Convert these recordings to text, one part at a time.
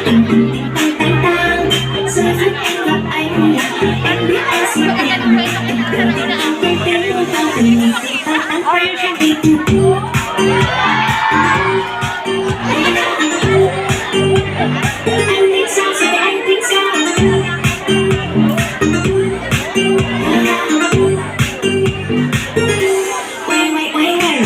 tình tình tình tang tang tang. Giây phút em gặp anh là em biết em si tình. Tình tình tình tang tang tang tang tình tình tình tang tang tang tình tình tình. Anh tính sao rồi anh tính sao? Quay quay quay quay.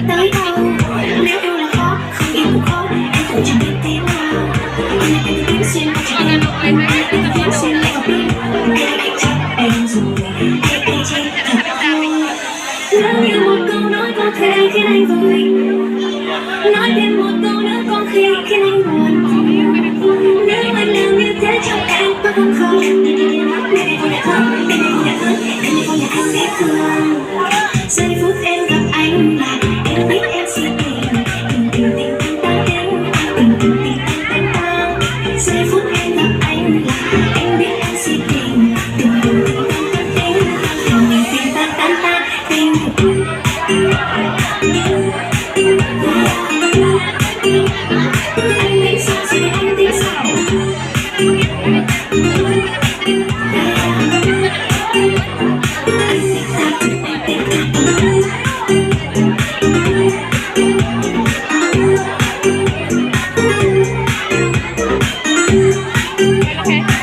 Tới đâu nếu yêu là khó, không yêu cũng khó, em cũng chẳng biết thế nào. Em tìm xuyên qua chẳng em tìm xuyên lại vào tim. Anh chắc em rồi, anh chỉ thật thôi. Nếu như một câu nói có thể khiến anh vui, nói thêm một câu nữa có khi khiến anh buồn. Nếu anh làm như thế trong em tôi không không. Nên em không nhận hơn, nên em không nhận hơn, nên em không nhận anh biết thương. Giây phút em gặp anh là em biết em si tình. Tình tình tình tang tang tang, tình tình tình tang tang tang. Giây phút em gặp anh là em biết em si tình. Tình tình tình tang tang tang, tình tình tình tang tang tang, tình. Anh tính sao rồi anh tính sao? Okay.